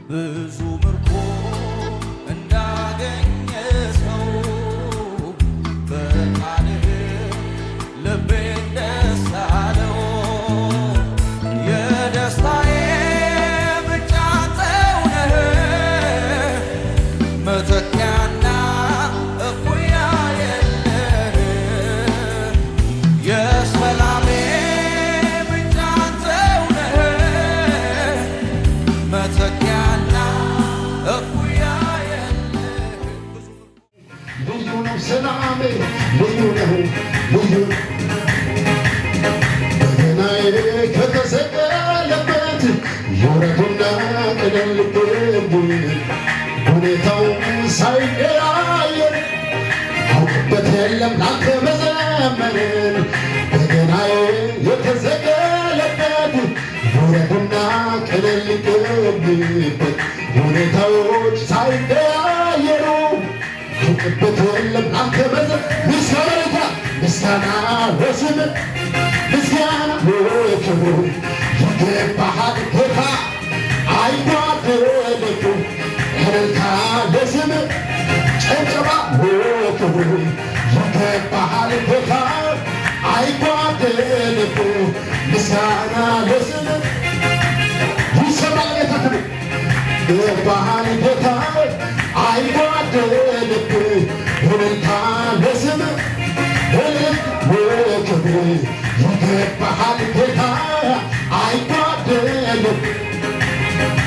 ብዙ ምርኮ እንዳገኘ ሰው በቃልህ ልቤ ደስ አለው። የደስታዬ ምንጭ አንተው ነህ፣ መተኪያና እኩያ የለህ። የሰላሜ ምንጭ አንተው ነህ፣ መተኪያና እኩያ የለህ። ልዩ ነው ሰላሜ፣ ልዩ ነው ልዩ በገናዬ ከተሰቀለበት ይውረዱና ቅደልብኝ ሁኔታው ሳይቀያየር አውቅበት የለም ላንተ መዘመርን በገናዬ የተሰቀለበት ይውረዱና ቅደልብኝበት ሁኔታዎች ሳይቀያየሩ አውቅበት የለም ላንተ መዘመርን ምስጋና ለስም ምስጋና ለክብር ይገባሃል ጌታ አይጓደልብህ እልልታ ለስም ጭብጨባ ለክብር ይገባሃል ጌታ አይጓደልብህ ምስጋና ለስም ይሰማል ጌታ ክብር ይገባሃል ጌታ አይጓደልብህ እልልታ ለስም ይገባሃል ጌታ አይጓደልብህ።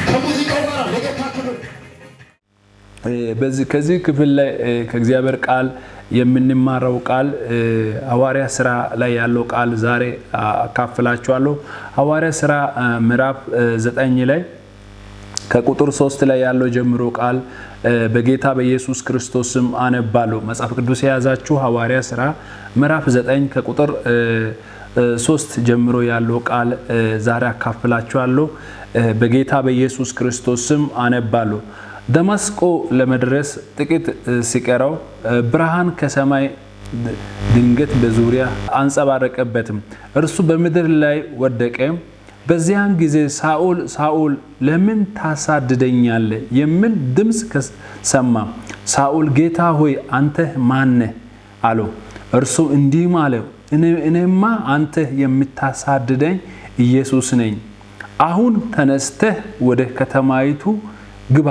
ከሙዚቃው ጋር ለጌታ ክብር። ከዚህ ክፍል ላይ ከእግዚአብሔር ቃል የምንማረው ቃል ሐዋርያ ሥራ ላይ ያለው ቃል ዛሬ አካፍላችኋለሁ። ሐዋርያ ሥራ ምዕራፍ 9 ላይ ከቁጥር 3 ላይ ያለው ጀምሮ ቃል በጌታ በኢየሱስ ክርስቶስ ስም አነባለሁ። መጽሐፍ ቅዱስ የያዛችሁ ሐዋርያ ሥራ ምዕራፍ 9 ከቁጥር 3 ጀምሮ ያለው ቃል ዛሬ አካፍላችኋለሁ። በጌታ በኢየሱስ ክርስቶስ ስም አነባለሁ። ደማስቆ ለመድረስ ጥቂት ሲቀረው ብርሃን ከሰማይ ድንገት በዙሪያ አንጸባረቀበትም። እርሱ በምድር ላይ ወደቀ። በዚያን ጊዜ ሳኦል ሳኦል ለምን ታሳድደኛለህ የሚል ድምፅ ሰማ። ሳኦል ጌታ ሆይ አንተ ማን ነህ አለው። እርሱ እንዲህም አለ፣ እኔማ አንተ የምታሳድደኝ ኢየሱስ ነኝ። አሁን ተነስተህ ወደ ከተማይቱ ግባ፣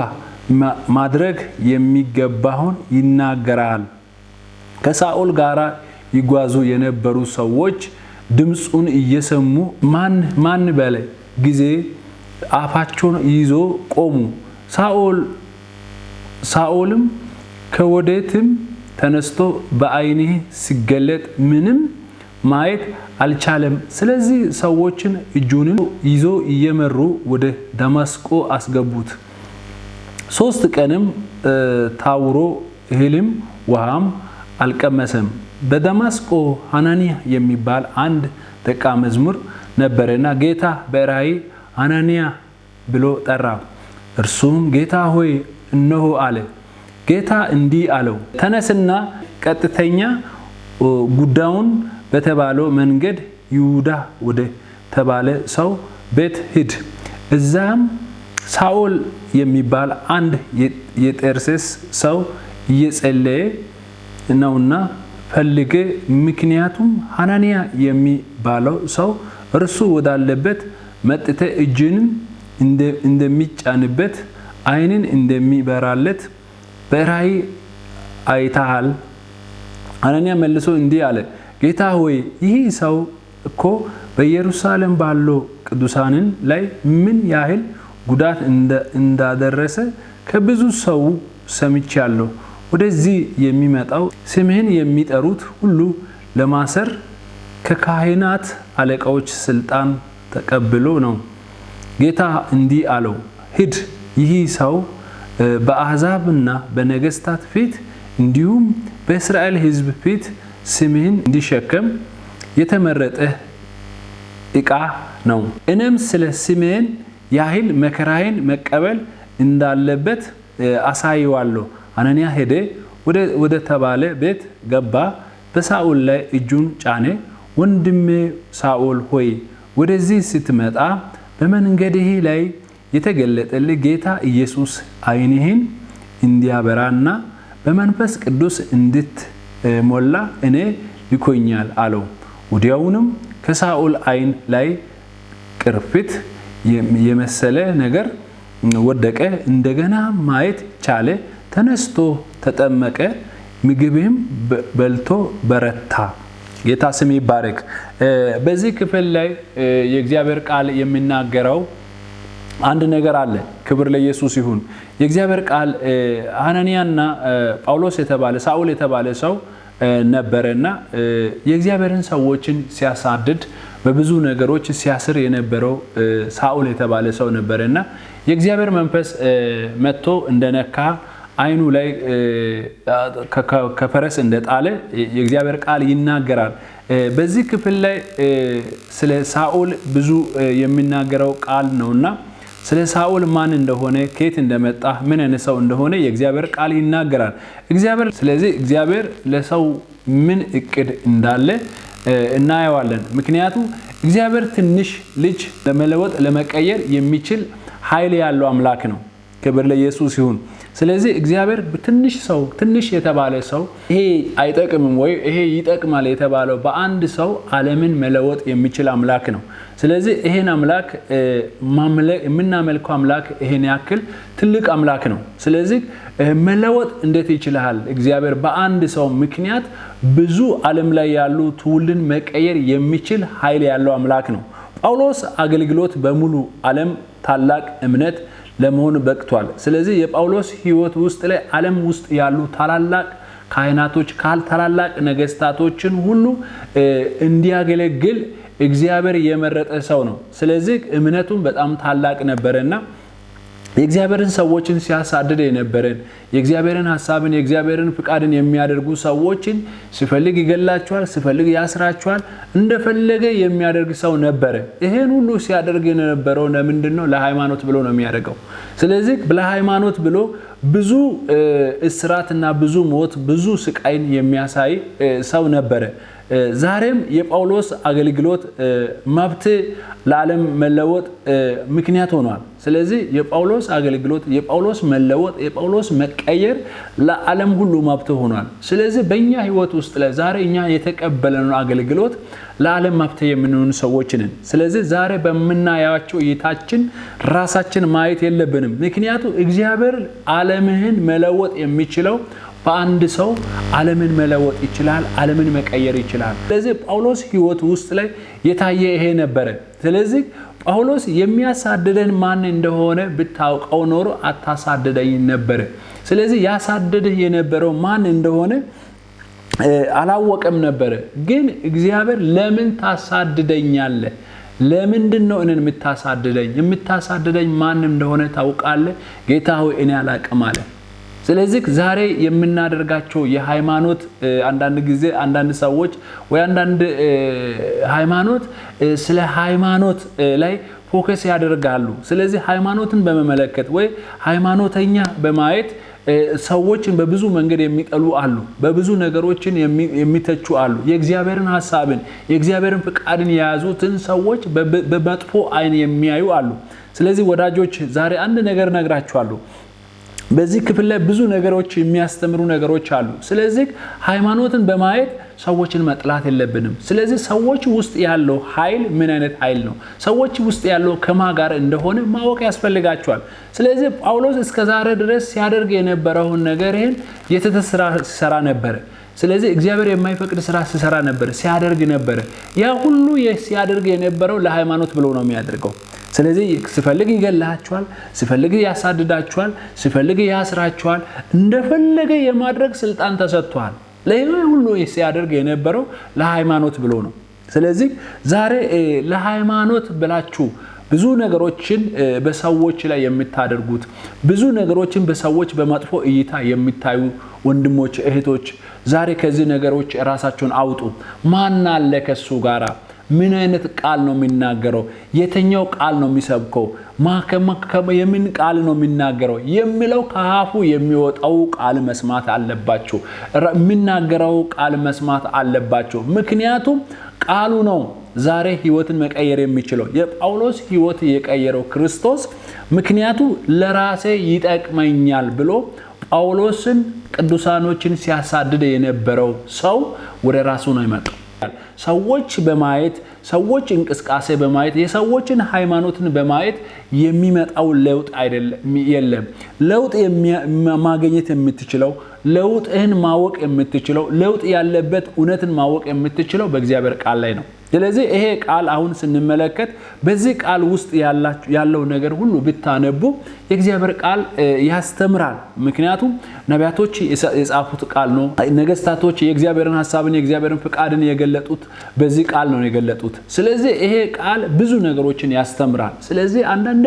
ማድረግ የሚገባውን ይናገራል። ከሳኦል ጋር ይጓዙ የነበሩ ሰዎች ድምፁን እየሰሙ ማን በለ ጊዜ አፋቸውን ይዞ ቆሙ። ሳኦልም ከወዴትም ተነስቶ በዓይንህ ሲገለጥ ምንም ማየት አልቻለም። ስለዚህ ሰዎችን እጁን ይዞ እየመሩ ወደ ደማስቆ አስገቡት። 3 ቀንም ታውሮ እህልም ውሃም አልቀመሰም። በደማስቆ ሐናንያ የሚባል አንድ ደቀ መዝሙር ነበረና ጌታ በራእይ ሐናንያ ብሎ ጠራ። እርሱም ጌታ ሆይ እነሆ አለ። ጌታ እንዲህ አለው፣ ተነስና ቀጥተኛ ጉዳዩን በተባለው መንገድ ይሁዳ ወደ ተባለ ሰው ቤት ሂድ። እዛም ሳኦል የሚባል አንድ የጠርሴስ ሰው እየጸለየ ነውና ፈልገ። ምክንያቱም ሐናንያ የሚባለው ሰው እርሱ ወዳለበት መጥተ እጅን እንደሚጫንበት ዓይንን እንደሚበራለት በራእይ አይተሃል። ሐናንያ መልሶ እንዲህ አለ፣ ጌታ ሆይ ይህ ሰው እኮ በኢየሩሳሌም ባለው ቅዱሳንን ላይ ምን ያህል ጉዳት እንዳደረሰ ከብዙ ሰው ሰምቻለሁ። ወደዚህ የሚመጣው ስምህን የሚጠሩት ሁሉ ለማሰር ከካህናት አለቃዎች ስልጣን ተቀብሎ ነው። ጌታ እንዲህ አለው፣ ሂድ፣ ይህ ሰው በአሕዛብና በነገሥታት ፊት እንዲሁም በእስራኤል ሕዝብ ፊት ስምህን እንዲሸከም የተመረጠ ዕቃ ነው። እኔም ስለ ስምህን ያህል መከራዬን መቀበል እንዳለበት አሳየዋለሁ። ሐናንያ ሄደ፣ ወደ ተባለ ቤት ገባ፣ በሳኦል ላይ እጁን ጫነ። ወንድሜ ሳኦል ሆይ ወደዚህ ስትመጣ በመንገድህ ላይ የተገለጠልህ ጌታ ኢየሱስ ዓይንህን እንዲያበራና በመንፈስ ቅዱስ እንድትሞላ እኔ ልኮኛል አለው። ወዲያውኑም ከሳኦል ዓይን ላይ ቅርፊት የመሰለ ነገር ወደቀ። እንደገና ማየት ቻለ። ተነስቶ ተጠመቀ። ምግብም በልቶ በረታ። ጌታ ስም ይባረክ። በዚህ ክፍል ላይ የእግዚአብሔር ቃል የሚናገረው አንድ ነገር አለ። ክብር ለኢየሱስ ይሁን። የእግዚአብሔር ቃል ሐናንያና ጳውሎስ የተባለ ሳኦል የተባለ ሰው ነበረና የእግዚአብሔርን ሰዎችን ሲያሳድድ በብዙ ነገሮች ሲያስር የነበረው ሳኦል የተባለ ሰው ነበረና የእግዚአብሔር መንፈስ መጥቶ እንደነካ ዓይኑ ላይ ከፈረስ እንደጣለ የእግዚአብሔር ቃል ይናገራል። በዚህ ክፍል ላይ ስለ ሳኦል ብዙ የሚናገረው ቃል ነውና ስለ ሳኦል ማን እንደሆነ ከየት እንደመጣ ምን አይነት ሰው እንደሆነ የእግዚአብሔር ቃል ይናገራል። ስለዚህ እግዚአብሔር ለሰው ምን እቅድ እንዳለ እናየዋለን። ምክንያቱም እግዚአብሔር ትንሽ ልጅ ለመለወጥ ለመቀየር የሚችል ኃይል ያለው አምላክ ነው። ክብር ለኢየሱስ ይሁን። ስለዚህ እግዚአብሔር ትንሽ የተባለ ሰው ይሄ አይጠቅምም ወይ ይሄ ይጠቅማል የተባለው በአንድ ሰው ዓለምን መለወጥ የሚችል አምላክ ነው። ስለዚህ ይሄን አምላክ የምናመልከው አምላክ ይሄን ያክል ትልቅ አምላክ ነው። ስለዚህ መለወጥ እንዴት ይችላል? እግዚአብሔር በአንድ ሰው ምክንያት ብዙ ዓለም ላይ ያሉ ትውልድን መቀየር የሚችል ኃይል ያለው አምላክ ነው። ጳውሎስ አገልግሎት በሙሉ ዓለም ታላቅ እምነት ለመሆን በቅቷል። ስለዚህ የጳውሎስ ሕይወት ውስጥ ላይ ዓለም ውስጥ ያሉ ታላላቅ ካህናቶች ታላላቅ ነገስታቶችን ሁሉ እንዲያገለግል እግዚአብሔር የመረጠ ሰው ነው። ስለዚህ እምነቱም በጣም ታላቅ ነበርና የእግዚአብሔርን ሰዎችን ሲያሳድድ የነበረን የእግዚአብሔርን ሐሳብን የእግዚአብሔርን ፍቃድን የሚያደርጉ ሰዎችን ሲፈልግ ይገላቸዋል፣ ሲፈልግ ያስራቸዋል፣ እንደፈለገ የሚያደርግ ሰው ነበረ። ይሄን ሁሉ ሲያደርግ የነበረው ለምንድነው? ለሃይማኖት ብሎ ነው የሚያደርገው። ስለዚህ ለሃይማኖት ብሎ ብዙ እስራትና ብዙ ሞት ብዙ ስቃይን የሚያሳይ ሰው ነበረ። ዛሬም የጳውሎስ አገልግሎት መብት ለዓለም መለወጥ ምክንያት ሆኗል። ስለዚህ የጳውሎስ አገልግሎት የጳውሎስ መለወጥ የጳውሎስ መቀየር ለዓለም ሁሉ መብት ሆኗል። ስለዚህ በእኛ ሕይወት ውስጥ ላይ ዛሬ እኛ የተቀበለነው አገልግሎት ለዓለም መብት የምንሆን ሰዎች ነን። ስለዚህ ዛሬ በመናያቸው እይታችን ራሳችን ማየት የለብንም። ምክንያቱም እግዚአብሔር ዓለምን መለወጥ የሚችለው በአንድ ሰው ዓለምን መለወጥ ይችላል፣ ዓለምን መቀየር ይችላል። ስለዚህ ጳውሎስ ሕይወት ውስጥ ላይ የታየ ይሄ ነበረ። ስለዚህ ጳውሎስ የሚያሳድደን ማን እንደሆነ ብታውቀው ኖሮ አታሳድደኝ ነበር። ስለዚህ ያሳድድህ የነበረው ማን እንደሆነ አላወቀም ነበር። ግን እግዚአብሔር ለምን ታሳድደኛለህ? ለምንድነው እኔን የምታሳድደኝ? የምታሳድደኝ ማን እንደሆነ ታውቃለህ? ጌታ ሆይ እኔ አላውቅም አለ። ስለዚህ ዛሬ የምናደርጋቸው የሃይማኖት አንዳንድ ጊዜ አንዳንድ ሰዎች ወይ አንዳንድ ሃይማኖት ስለ ሃይማኖት ላይ ፎከስ ያደርጋሉ። ስለዚህ ሃይማኖትን በመመለከት ወይ ሃይማኖተኛ በማየት ሰዎችን በብዙ መንገድ የሚጠሉ አሉ፣ በብዙ ነገሮችን የሚተቹ አሉ። የእግዚአብሔርን ሐሳብን የእግዚአብሔርን ፍቃድን የያዙትን ሰዎች በመጥፎ አይን የሚያዩ አሉ። ስለዚህ ወዳጆች ዛሬ አንድ ነገር ነግራችኋለሁ። በዚህ ክፍል ላይ ብዙ ነገሮች የሚያስተምሩ ነገሮች አሉ። ስለዚህ ሃይማኖትን በማየት ሰዎችን መጥላት የለብንም። ስለዚህ ሰዎች ውስጥ ያለው ኃይል ምን አይነት ኃይል ነው? ሰዎች ውስጥ ያለው ከማ ጋር እንደሆነ ማወቅ ያስፈልጋቸዋል። ስለዚህ ጳውሎስ እስከዛሬ ድረስ ሲያደርግ የነበረውን ነገርን የተተስራ ሲሰራ ነበር። ስለዚህ እግዚአብሔር የማይፈቅድ ስራ ሲሰራ ነበር፣ ሲያደርግ ነበር። ያ ሁሉ ሲያደርግ የነበረው ለሃይማኖት ብሎ ነው የሚያደርገው። ስለዚህ ሲፈልግ ይገላቸዋል፣ ሲፈልግ ያሳድዳቸዋል፣ ሲፈልግ ያስራቸዋል። እንደፈለገ የማድረግ ስልጣን ተሰጥቷል። ለይሄ ሁሉ ሲያደርግ የነበረው ለሃይማኖት ብሎ ነው። ስለዚህ ዛሬ ለሃይማኖት ብላችሁ ብዙ ነገሮችን በሰዎች ላይ የምታደርጉት ብዙ ነገሮችን በሰዎች በመጥፎ እይታ የሚታዩ ወንድሞች እህቶች ዛሬ ከዚህ ነገሮች ራሳቸውን አውጡ። ማን አለ ከሱ ጋራ? ምን አይነት ቃል ነው የሚናገረው? የትኛው ቃል ነው የሚሰብከው? የምን ቃል ነው የሚናገረው የሚለው ከአፉ የሚወጣው ቃል መስማት አለባችሁ። የሚናገረው ቃል መስማት አለባችሁ። ምክንያቱም ቃሉ ነው ዛሬ ህይወትን መቀየር የሚችለው። የጳውሎስ ህይወት የቀየረው ክርስቶስ ምክንያቱ ለራሴ ይጠቅመኛል ብሎ ጳውሎስን ቅዱሳኖችን ሲያሳድድ የነበረው ሰው ወደ ራሱ ነው የመጣው። ሰዎች በማየት ሰዎች እንቅስቃሴ በማየት የሰዎችን ሃይማኖትን በማየት የሚመጣው ለውጥ የለም። ለውጥ ማግኘት የምትችለው ለውጥህን ማወቅ የምትችለው ለውጥ ያለበት እውነትን ማወቅ የምትችለው በእግዚአብሔር ቃል ላይ ነው። ስለዚህ ይሄ ቃል አሁን ስንመለከት በዚህ ቃል ውስጥ ያለው ነገር ሁሉ ብታነቡ የእግዚአብሔር ቃል ያስተምራል። ምክንያቱም ነቢያቶች የጻፉት ቃል ነው። ነገስታቶች የእግዚአብሔርን ሐሳብን የእግዚአብሔርን ፍቃድን የገለጡት በዚህ ቃል ነው የገለጡት። ስለዚህ ይሄ ቃል ብዙ ነገሮችን ያስተምራል። ስለዚህ አንዳንዴ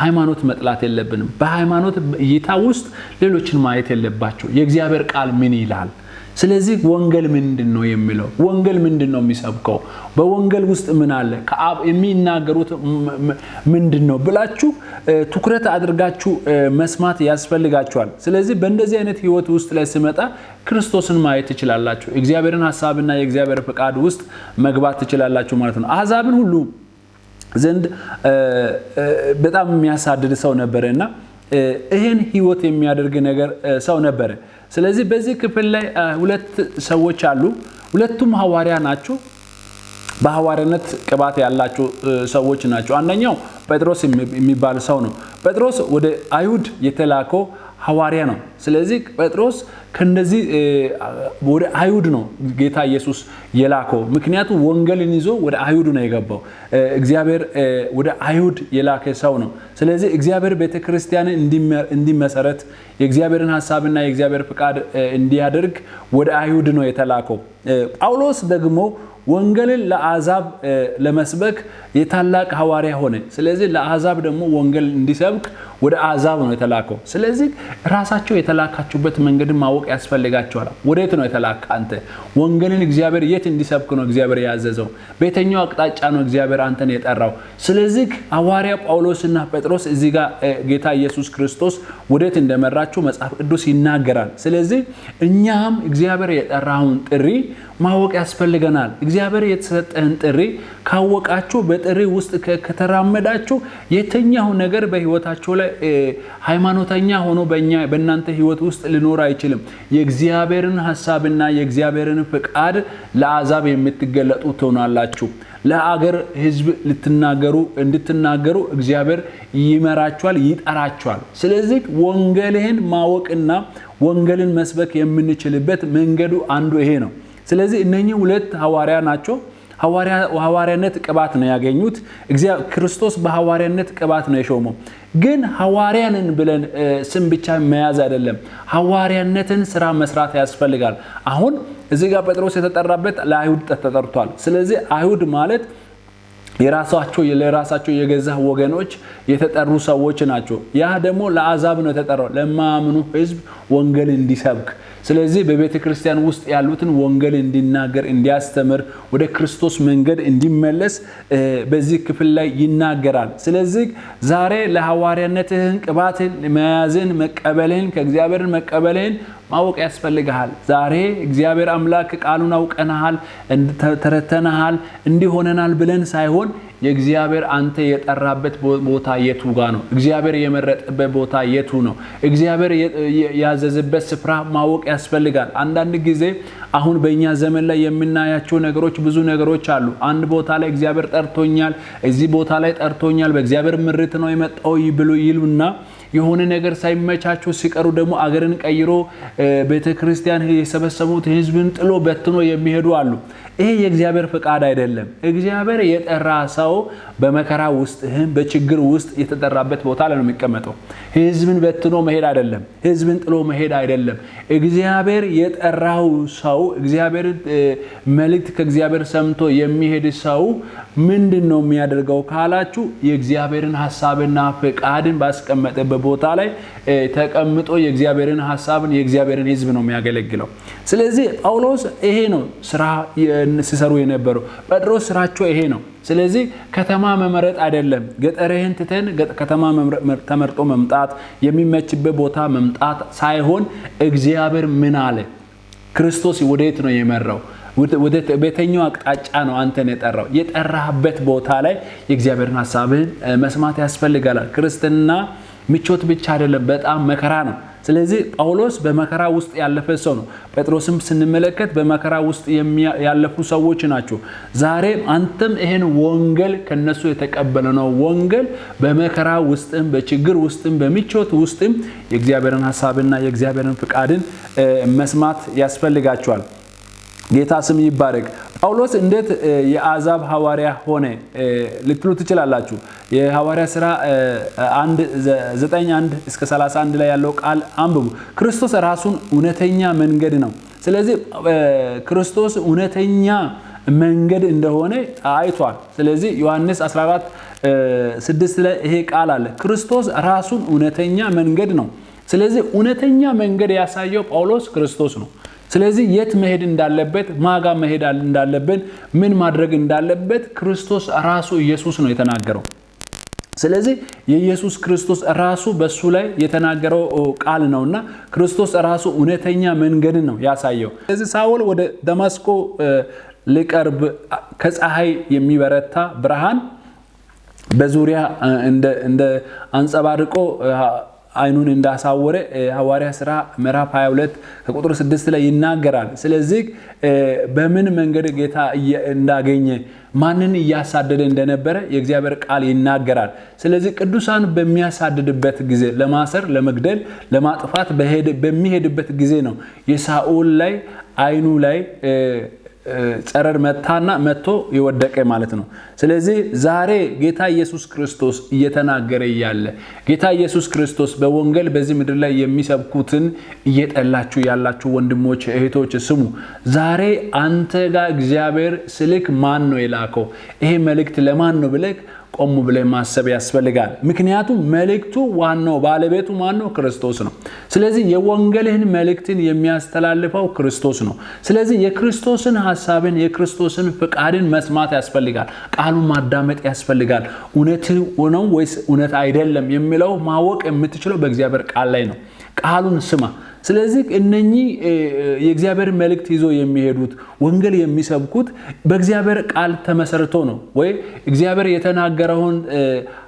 ሃይማኖት መጥላት የለብንም። በሃይማኖት እይታ ውስጥ ሌሎችን ማየት የለባቸው። የእግዚአብሔር ቃል ምን ይላል? ስለዚህ ወንጌል ምንድነው የሚለው? ወንጌል ምንድነው የሚሰብከው? በወንጌል ውስጥ ምን አለ? ከአብ የሚናገሩት ምንድነው ብላችሁ ትኩረት አድርጋችሁ መስማት ያስፈልጋችኋል። ስለዚህ በእንደዚህ አይነት ህይወት ውስጥ ላይ ሲመጣ ክርስቶስን ማየት ትችላላችሁ። እግዚአብሔርን ሐሳብና የእግዚአብሔር ፍቃድ ውስጥ መግባት ትችላላችሁ ማለት ነው። አሕዛብን ሁሉ ዘንድ በጣም የሚያሳድድ ሰው ነበርና ይሄን ህይወት የሚያደርግ ነገር ሰው ነበር። ስለዚህ በዚህ ክፍል ላይ ሁለት ሰዎች አሉ። ሁለቱም ሐዋርያ ናቸው። በሐዋርያነት ቅባት ያላቸው ሰዎች ናቸው። አንደኛው ጴጥሮስ የሚባል ሰው ነው። ጴጥሮስ ወደ አይሁድ የተላከው ሐዋርያ ነው። ስለዚህ ጴጥሮስ ከነዚህ ወደ አይሁድ ነው ጌታ ኢየሱስ የላከው። ምክንያቱም ወንጌልን ይዞ ወደ አይሁድ ነው የገባው። እግዚአብሔር ወደ አይሁድ የላከ ሰው ነው። ስለዚህ እግዚአብሔር ቤተክርስቲያንን እንዲመሰረት የእግዚአብሔርን ሐሳብና የእግዚአብሔር ፍቃድ እንዲያደርግ ወደ አይሁድ ነው የተላከው። ጳውሎስ ደግሞ ወንጌልን ለአሕዛብ ለመስበክ የታላቅ ሐዋርያ ሆነ። ስለዚህ ለአሕዛብ ደግሞ ወንጌል እንዲሰብክ ወደ አሕዛብ ነው የተላከው። ስለዚህ ራሳቸው የተላካችሁበት መንገድን ማወቅ ያስፈልጋቸዋል። ወዴት ነው የተላካ? አንተ ወንጌልን እግዚአብሔር የት እንዲሰብክ ነው እግዚአብሔር ያዘዘው? በየትኛው አቅጣጫ ነው እግዚአብሔር አንተን የጠራው? ስለዚህ ሐዋርያ ጳውሎስና ጴጥሮስ እዚህ ጋር ጌታ ኢየሱስ ክርስቶስ ወዴት እንደመራቸው መጽሐፍ ቅዱስ ይናገራል። ስለዚህ እኛም እግዚአብሔር የጠራውን ጥሪ ማወቅ ያስፈልገናል። እግዚአብሔር የተሰጠህን ጥሪ ካወቃችሁ በጥሪ ውስጥ ከተራመዳችሁ የትኛው ነገር በህይወታችሁ ላይ ሃይማኖተኛ ሆኖ በእናንተ ህይወት ውስጥ ሊኖር አይችልም። የእግዚአብሔርን ሐሳብና የእግዚአብሔርን ፍቃድ ለአሕዛብ የምትገለጡ ትሆናላችሁ። ለአገር ህዝብ እንድትናገሩ እግዚአብሔር ይመራችኋል፣ ይጠራችኋል። ስለዚህ ወንጌልን ማወቅና ወንጌልን መስበክ የምንችልበት መንገዱ አንዱ ይሄ ነው። ስለዚህ እነኚህ ሁለት ሐዋርያ ናቸው። ሐዋርያነት ቅባት ነው ያገኙት። ክርስቶስ በሐዋርያነት ቅባት ነው የሾመው። ግን ሐዋርያንን ብለን ስም ብቻ መያዝ አይደለም፣ ሐዋርያነትን ስራ መስራት ያስፈልጋል። አሁን እዚህ ጋር ጴጥሮስ የተጠራበት ለአይሁድ ተጠርቷል። ስለዚህ አይሁድ ማለት ለራሳቸው የገዛ ወገኖች የተጠሩ ሰዎች ናቸው። ያ ደግሞ ለአሕዛብ ነው የተጠራው፣ ለማያምኑ ህዝብ ወንጌል እንዲሰብክ። ስለዚህ በቤተ ክርስቲያን ውስጥ ያሉትን ወንጌል እንዲናገር፣ እንዲያስተምር፣ ወደ ክርስቶስ መንገድ እንዲመለስ በዚህ ክፍል ላይ ይናገራል። ስለዚህ ዛሬ ለሐዋርያነትህን ቅባትን መያዝን መቀበልህን ከእግዚአብሔር መቀበልህን ማወቅ ያስፈልጋል። ዛሬ እግዚአብሔር አምላክ ቃሉን አውቀናል፣ ተረተናል፣ እንዲሆነናል ብለን ሳይሆን የእግዚአብሔር አንተ የጠራበት ቦታ የቱ ጋር ነው? እግዚአብሔር የመረጠበት ቦታ የቱ ነው? እግዚአብሔር ያዘዘበት ስፍራ ማወቅ ያስፈልጋል። አንዳንድ ጊዜ አሁን በእኛ ዘመን ላይ የምናያቸው ነገሮች ብዙ ነገሮች አሉ። አንድ ቦታ ላይ እግዚአብሔር ጠርቶኛል፣ እዚህ ቦታ ላይ ጠርቶኛል፣ በእግዚአብሔር ምሪት ነው የመጣው ይሉና የሆነ ነገር ሳይመቻቸው ሲቀሩ ደግሞ አገርን ቀይሮ ቤተክርስቲያን የሰበሰቡት ህዝብን ጥሎ በትኖ የሚሄዱ አሉ። ይሄ የእግዚአብሔር ፍቃድ አይደለም። እግዚአብሔር የጠራ ሰው በመከራ ውስጥ በችግር ውስጥ የተጠራበት ቦታ ላይ ነው የሚቀመጠው። ህዝብን በትኖ መሄድ አይደለም፣ ህዝብን ጥሎ መሄድ አይደለም። እግዚአብሔር የጠራው ሰው እግዚአብሔር መልእክት ከእግዚአብሔር ሰምቶ የሚሄድ ሰው ምንድነው የሚያደርገው ካላችሁ የእግዚአብሔርን ሐሳብና ፍቃድን ባስቀመጠበት ቦታ ላይ ተቀምጦ የእግዚአብሔርን ሐሳብን የእግዚአብሔርን ህዝብ ነው የሚያገለግለው። ስለዚህ ጳውሎስ ይሄ ነው ስራ ሲሰሩ የነበረው። ጴጥሮስ ስራቸው ይሄ ነው። ስለዚህ ከተማ መመረጥ አይደለም፣ ገጠርህን ትተን ከተማ ተመርጦ መምጣት የሚመችበት ቦታ መምጣት ሳይሆን እግዚአብሔር ምን አለ፣ ክርስቶስ ወዴት ነው የመራው፣ ወደ ቤተኛው አቅጣጫ ነው አንተን የጠራው። የጠራህበት ቦታ ላይ የእግዚአብሔርን ሐሳብን መስማት ያስፈልጋል። ክርስትና ምቾት ብቻ አይደለም፣ በጣም መከራ ነው። ስለዚህ ጳውሎስ በመከራ ውስጥ ያለፈ ሰው ነው። ጴጥሮስም ስንመለከት በመከራ ውስጥ ያለፉ ሰዎች ናቸው። ዛሬ አንተም ይሄን ወንጌል ከነሱ የተቀበለ ነው ወንጌል በመከራ ውስጥም በችግር ውስጥም በምቾት ውስጥም የእግዚአብሔርን ሐሳብና የእግዚአብሔርን ፍቃድን መስማት ያስፈልጋቸዋል። ጌታ ስም ይባረክ። ጳውሎስ እንዴት የአሕዛብ ሐዋርያ ሆነ ልትሉ ትችላላችሁ። የሐዋርያ ሥራ 9:1 እስከ 31 ላይ ያለው ቃል አንብቡ። ክርስቶስ ራሱን እውነተኛ መንገድ ነው። ስለዚህ ክርስቶስ እውነተኛ መንገድ እንደሆነ አይቷል። ስለዚህ ዮሐንስ 14:6 ላይ ይሄ ቃል አለ። ክርስቶስ ራሱን እውነተኛ መንገድ ነው። ስለዚህ እውነተኛ መንገድ ያሳየው ጳውሎስ ክርስቶስ ነው። ስለዚህ የት መሄድ እንዳለበት፣ ማጋ መሄድ እንዳለበት፣ ምን ማድረግ እንዳለበት ክርስቶስ ራሱ ኢየሱስ ነው የተናገረው። ስለዚህ የኢየሱስ ክርስቶስ ራሱ በሱ ላይ የተናገረው ቃል ነውና ክርስቶስ ራሱ እውነተኛ መንገድ ነው ያሳየው። ስለዚህ ሳውል ወደ ደማስቆ ሊቀርብ ከፀሐይ የሚበረታ ብርሃን በዙሪያ እንደ አንጸባርቆ አይኑን እንዳሳወረ ሐዋርያ ሥራ ምዕራፍ 22 ከቁጥር 6 ላይ ይናገራል። ስለዚህ በምን መንገድ ጌታ እንዳገኘ ማንን እያሳደደ እንደነበረ የእግዚአብሔር ቃል ይናገራል። ስለዚህ ቅዱሳን በሚያሳድድበት ጊዜ ለማሰር፣ ለመግደል፣ ለማጥፋት በሚሄድበት ጊዜ ነው የሳኦል ላይ አይኑ ላይ ጨረር መጥቶ የወደቀ ማለት ነው። ስለዚህ ዛሬ ጌታ ኢየሱስ ክርስቶስ እየተናገረ ያለ ጌታ ኢየሱስ ክርስቶስ በወንጌል በዚህ ምድር ላይ የሚሰብኩትን እየጠላችሁ ያላችሁ ወንድሞች እህቶች ስሙ። ዛሬ አንተ ጋር እግዚአብሔር ስልክ ማን ነው የላከው? ይሄ መልእክት ለማን ነው ብለህ ቆም ብለህ ማሰብ ያስፈልጋል። ምክንያቱም መልእክቱ ዋናው ባለቤቱ ማን ነው? ክርስቶስ ነው። ስለዚህ የወንጌልን መልእክትን የሚያስተላልፈው ክርስቶስ ነው። ስለዚህ የክርስቶስን ሐሳብን የክርስቶስን ፍቃድን መስማት ያስፈልጋል። ቃሉን ማዳመጥ ያስፈልጋል። እውነት ነው ወይስ እውነት አይደለም የሚለው ማወቅ የምትችለው በእግዚአብሔር ቃል ላይ ነው። ቃሉን ስማ። ስለዚህ እነኚህ የእግዚአብሔር መልእክት ይዞ የሚሄዱት ወንጌል የሚሰብኩት በእግዚአብሔር ቃል ተመሰርቶ ነው ወይ እግዚአብሔር የተናገረውን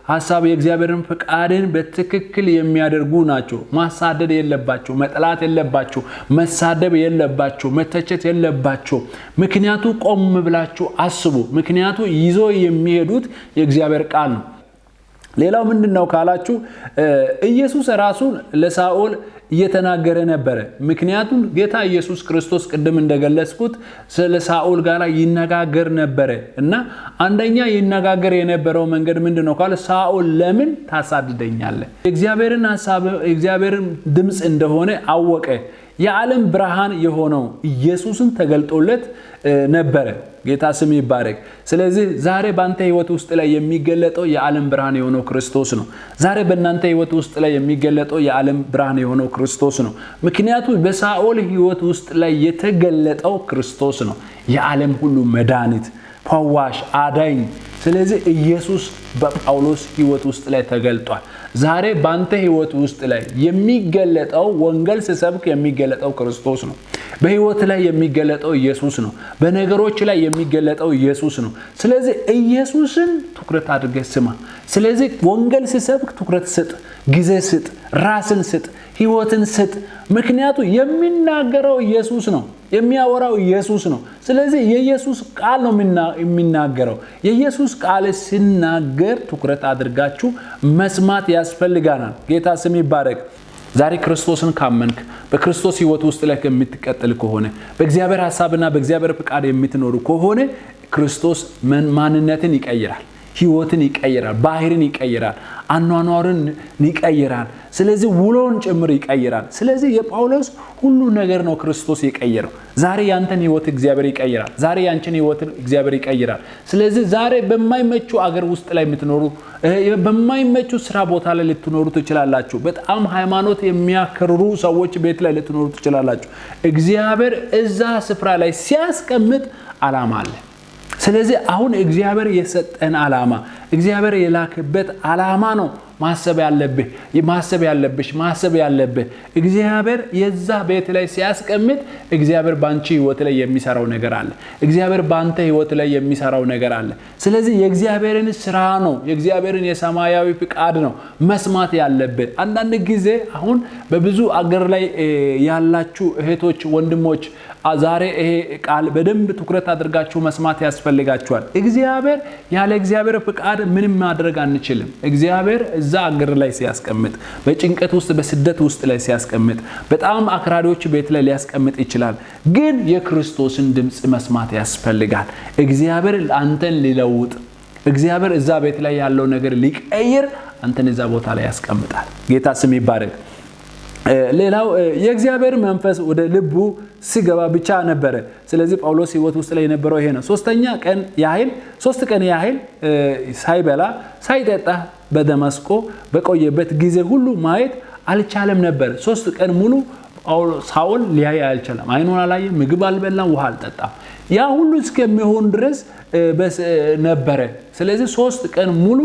ሐሳብ የእግዚአብሔርን ፍቃድን በትክክል የሚያደርጉ ናቸው። ማሳደድ የለባቸው፣ መጥላት የለባቸው፣ መሳደብ የለባቸው፣ መተቸት የለባቸው። ምክንያቱ ቆም ብላችሁ አስቡ። ምክንያቱ ይዞ የሚሄዱት የእግዚአብሔር ቃል ነው። ሌላው ምንድነው ካላችሁ ኢየሱስ ራሱን ለሳኦል እየተናገረ ነበረ። ምክንያቱም ጌታ ኢየሱስ ክርስቶስ ቅድም እንደገለጽኩት ስለ ሳኦል ጋር ይነጋገር ነበረ እና አንደኛ ይነጋገር የነበረው መንገድ ምንድነው ካለ ሳኦል ለምን ታሳድደኛለህ? የእግዚአብሔርን ሐሳብ የእግዚአብሔርን ድምጽ እንደሆነ አወቀ። የዓለም ብርሃን የሆነው ኢየሱስን ተገልጦለት ነበረ። ጌታ ስም ይባረክ። ስለዚህ ዛሬ ባንተ ህይወት ውስጥ ላይ የሚገለጠው የዓለም ብርሃን የሆነው ክርስቶስ ነው። ዛሬ በእናንተ ህይወት ውስጥ ላይ የሚገለጠው የዓለም ብርሃን የሆነው ክርስቶስ ነው። ምክንያቱም በሳኦል ህይወት ውስጥ ላይ የተገለጠው ክርስቶስ ነው። የዓለም ሁሉ መድኃኒት፣ ፈዋሽ፣ አዳኝ። ስለዚህ ኢየሱስ በጳውሎስ ህይወት ውስጥ ላይ ተገልጧል። ዛሬ ባንተ ህይወት ውስጥ ላይ የሚገለጠው ወንጌል ሲሰብክ የሚገለጠው ክርስቶስ ነው። በህይወት ላይ የሚገለጠው ኢየሱስ ነው። በነገሮች ላይ የሚገለጠው ኢየሱስ ነው። ስለዚህ ኢየሱስን ትኩረት አድርገህ ስማ። ስለዚህ ወንጌል ሲሰብክ ትኩረት ስጥ፣ ጊዜ ስጥ፣ ራስን ስጥ፣ ህይወትን ስጥ። ምክንያቱም የሚናገረው ኢየሱስ ነው፣ የሚያወራው ኢየሱስ ነው። ስለዚህ የኢየሱስ ቃል ነው የሚናገረው። የኢየሱስ ቃል ሲናገር ትኩረት አድርጋችሁ መስማት ያስፈልጋናል። ጌታ ስም ይባረክ። ዛሬ ክርስቶስን ካመንክ በክርስቶስ ህይወት ውስጥ ላይ የምትቀጥል ከሆነ በእግዚአብሔር ሐሳብና በእግዚአብሔር ፍቃድ የምትኖሩ ከሆነ ክርስቶስ ማንነትን ይቀይራል፣ ህይወትን ይቀይራል፣ ባህሪን ይቀይራል፣ አኗኗርን ይቀይራል። ስለዚህ ውሎን ጭምር ይቀይራል። ስለዚህ የጳውሎስ ሁሉ ነገር ነው ክርስቶስ የቀየረው። ዛሬ ያንተን ህይወት እግዚአብሔር ይቀይራል። ዛሬ ያንቺን ህይወት እግዚአብሔር ይቀይራል። ስለዚህ ዛሬ በማይመቹ አገር ውስጥ ላይ የምትኖሩ በማይመቹ ስራ ቦታ ላይ ልትኖሩ ትችላላችሁ። በጣም ሃይማኖት የሚያከርሩ ሰዎች ቤት ላይ ልትኖሩ ትችላላችሁ። እግዚአብሔር እዛ ስፍራ ላይ ሲያስቀምጥ ዓላማ አለ። ስለዚህ አሁን እግዚአብሔር የሰጠን ዓላማ እግዚአብሔር የላከበት ዓላማ ነው ማሰብ ያለብህ እግዚአብሔር የዛ ቤት ላይ ሲያስቀምጥ እግዚአብሔር ባንቺ ህይወት ላይ የሚሰራው ነገር አለ። እግዚአብሔር ባንተ ህይወት ላይ የሚሰራው ነገር አለ። ስለዚህ የእግዚአብሔርን ስራ ነው፣ የእግዚአብሔርን የሰማያዊ ፍቃድ ነው መስማት ያለብን። አንዳንድ ጊዜ አሁን በብዙ አገር ላይ ያላችሁ እህቶች ወንድሞች ዛሬ ይሄ ቃል በደንብ ትኩረት አድርጋችሁ መስማት ያስፈልጋችኋል። እግዚአብሔር ያለ እግዚአብሔር ፍቃድ ምንም ማድረግ አንችልም። እግዚአብሔር እዛ አገር ላይ ሲያስቀምጥ፣ በጭንቀት ውስጥ በስደት ውስጥ ላይ ሲያስቀምጥ፣ በጣም አክራሪዎች ቤት ላይ ሊያስቀምጥ ይችላል። ግን የክርስቶስን ድምጽ መስማት ያስፈልጋል። እግዚአብሔር አንተን ሊለውጥ፣ እግዚአብሔር እዛ ቤት ላይ ያለው ነገር ሊቀይር አንተን እዛ ቦታ ላይ ያስቀምጣል። ጌታ ስም ይባረክ። ሌላው የእግዚአብሔር መንፈስ ወደ ልቡ ሲገባ ብቻ ነበረ። ስለዚህ ጳውሎስ ህይወት ውስጥ ላይ የነበረው ይሄ ነው። 3 ቀን ያህል ሳይበላ ሳይጠጣ በደማስቆ በቆየበት ጊዜ ሁሉ ማየት አልቻለም ነበር። 3 ቀን ሙሉ ሳኦል ሊያይ አልቻለም። አይኑን አላየም፣ ምግብ አልበላም፣ ውሃ አልጠጣም። ያ ሁሉ እስከሚሆን ድረስ ነበረ። ስለዚህ 3 ቀን ሙሉ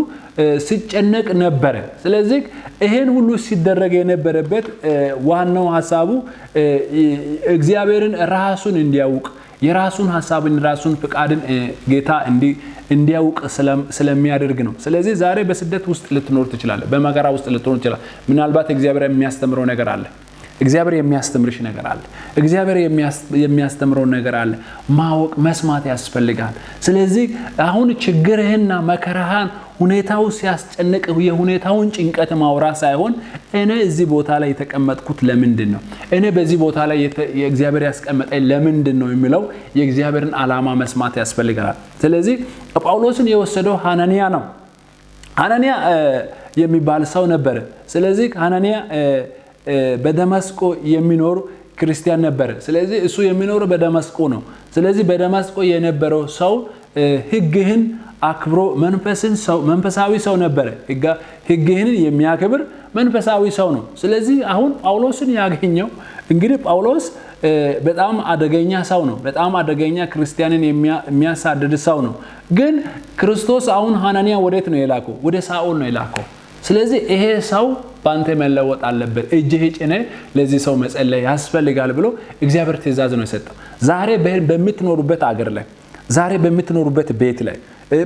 ሲጨነቅ ነበረ። ስለዚህ ይሄን ሁሉ ሲደረግ የነበረበት ዋናው ሐሳቡ እግዚአብሔርን ራሱን እንዲያውቅ፣ የራሱን ሐሳብን ራሱን ፍቃድን ጌታ እንዲያውቅ ስለሚያደርግ ነው። ስለዚህ ዛሬ በስደት ውስጥ ልትኖር ትችላለህ፣ በመከራ ውስጥ ልትኖር ትችላለህ። ምናልባት እግዚአብሔር የሚያስተምረው ነገር አለ፣ እግዚአብሔር የሚያስተምርሽ ነገር አለ፣ እግዚአብሔር የሚያስተምረው ነገር አለ። ማወቅ መስማት ያስፈልጋል። ስለዚህ አሁን ችግርህና መከራህን ሁኔታው ሲያስጨንቅ የሁኔታውን ጭንቀት ማውራት ሳይሆን እኔ እዚህ ቦታ ላይ የተቀመጥኩት ለምንድን ነው፣ እኔ በዚህ ቦታ ላይ የእግዚአብሔር ያስቀመጠኝ ለምንድን ነው የሚለው የእግዚአብሔርን ዓላማ መስማት ያስፈልጋል። ስለዚህ ጳውሎስን የወሰደው ሐናንያ ነው። ሐናንያ የሚባል ሰው ነበር። ስለዚህ ሐናንያ በደማስቆ የሚኖር ክርስቲያን ነበር። ስለዚህ እሱ የሚኖር በደማስቆ ነው። ስለዚህ በደማስቆ የነበረው ሰው ሕግህን አክብሮ መንፈሳዊ ሰው ነበር። ሕግህን የሚያከብር መንፈሳዊ ሰው ነው። ስለዚህ አሁን ጳውሎስን ያገኘው እንግዲህ ጳውሎስ በጣም አደገኛ ሰው ነው። በጣም አደገኛ ክርስቲያንን የሚያሳድድ ሰው ነው። ግን ክርስቶስ አሁን ሐናንያ ወዴት ነው የላከው? ወደ ሳኦል ነው የላከው። ስለዚህ ይሄ ሰው ባንተ መለወጥ አለበት፣ እጅህ ጭነ ለዚህ ሰው መጸለይ ያስፈልጋል ብሎ እግዚአብሔር ትእዛዝ ነው የሰጠው። ዛሬ በምትኖሩበት አገር ላይ፣ ዛሬ በምትኖሩበት ቤት ላይ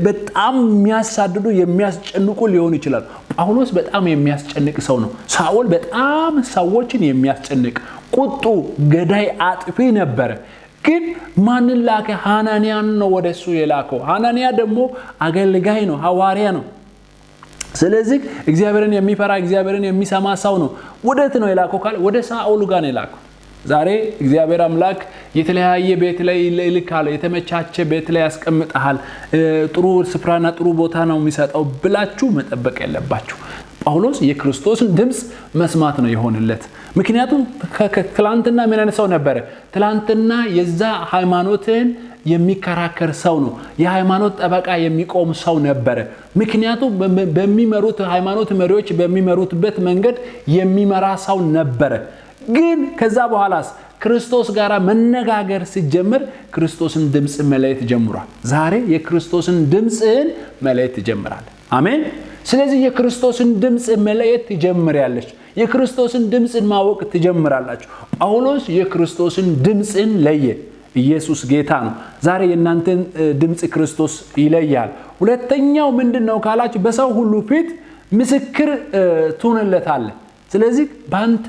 በጣም የሚያሳድዱ የሚያስጨንቁ ሊሆን ይችላል። ጳውሎስ በጣም የሚያስጨንቅ ሰው ነው። ሳኦል በጣም ሰዎችን የሚያስጨንቅ ቁጡ፣ ገዳይ፣ አጥፊ ነበረ። ግን ማንን ላከ? ሐናንያን ነው ወደሱ የላከው። ሐናንያ ደግሞ አገልጋይ ነው፣ ሐዋርያ ነው። ስለዚህ እግዚአብሔርን የሚፈራ እግዚአብሔርን የሚሰማ ሰው ነው። ወዴት ነው የላከው ካለ ወደ ሳኦል ጋር ነው የላከው። ዛሬ እግዚአብሔር አምላክ የተለያየ ቤት ላይ ይልካል፣ የተመቻቸ ቤት ላይ ያስቀምጣል፣ ጥሩ ስፍራና ጥሩ ቦታ ነው የሚሰጠው ብላችሁ መጠበቅ ያለባችሁ። ጳውሎስ የክርስቶስን ድምጽ መስማት ነው የሆነለት። ምክንያቱም ትላንትና ምን አይነት ሰው ነበረ? ትላንትና የዛ ሃይማኖትን የሚከራከር ሰው ነው። የሃይማኖት ጠበቃ የሚቆም ሰው ነበረ። ምክንያቱም በሚመሩት ሃይማኖት መሪዎች በሚመሩትበት መንገድ የሚመራ ሰው ነበረ። ግን ከዛ በኋላስ ክርስቶስ ጋር መነጋገር ሲጀምር ክርስቶስን ድምጽ መለየት ጀምሯል። ዛሬ የክርስቶስን ድምጽን መለየት ጀምራል። አሜን። ስለዚህ የክርስቶስን ድምጽ መለየት ትጀምራለች። የክርስቶስን ድምጽን ማወቅ ትጀምራላችሁ። ጳውሎስ የክርስቶስን ድምጽን ለየ። ኢየሱስ ጌታ ነው። ዛሬ የእናንተን ድምጽ ክርስቶስ ይለያል። ሁለተኛው ምንድነው ካላችሁ በሰው ሁሉ ፊት ምስክር ትሆንለታለህ። ስለዚህ ባንተ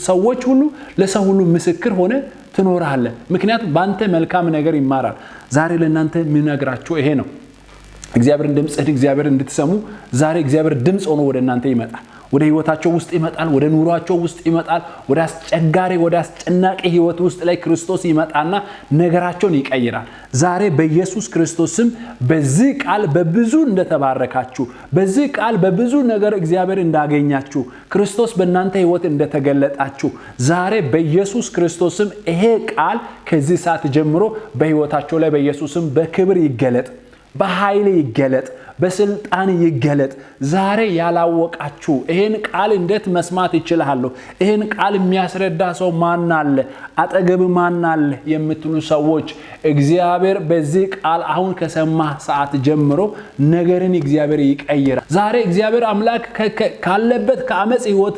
ሰዎች ሁሉ ለሰው ሁሉ ምስክር ሆነ ትኖራለህ። ምክንያቱም ባንተ መልካም ነገር ይማራል። ዛሬ ለእናንተ የሚነግራችሁ ይሄ ነው። እግዚአብሔርን ድምጽ እግዚአብሔር እንድትሰሙ ዛሬ እግዚአብሔር ድምጽ ሆኖ ወደ እናንተ ይመጣል። ወደ ህይወታቸው ውስጥ ይመጣል፣ ወደ ኑሯቸው ውስጥ ይመጣል። ወደ አስጨጋሪ ወደ አስጨናቂ ህይወት ውስጥ ላይ ክርስቶስ ይመጣና ነገራቸውን ይቀይራል። ዛሬ በኢየሱስ ክርስቶስም በዚህ ቃል በብዙ እንደተባረካችሁ፣ በዚህ ቃል በብዙ ነገር እግዚአብሔር እንዳገኛችሁ፣ ክርስቶስ በእናንተ ህይወት እንደተገለጣችሁ ዛሬ በኢየሱስ ክርስቶስም ይሄ ቃል ከዚህ ሰዓት ጀምሮ በህይወታቸው ላይ በኢየሱስም በክብር ይገለጥ፣ በኃይል ይገለጥ፣ በስልጣን ይገለጥ። ዛሬ ያላወቃችሁ ይሄን ቃል እንዴት መስማት ይችላል? ይሄን ቃል የሚያስረዳ ሰው ማን አለ? አጠገብ ማን አለ የምትሉ ሰዎች እግዚአብሔር በዚህ ቃል አሁን ከሰማ ሰዓት ጀምሮ ነገርን እግዚአብሔር ይቀይራል። ዛሬ እግዚአብሔር አምላክ ካለበት ከአመጽ ህይወት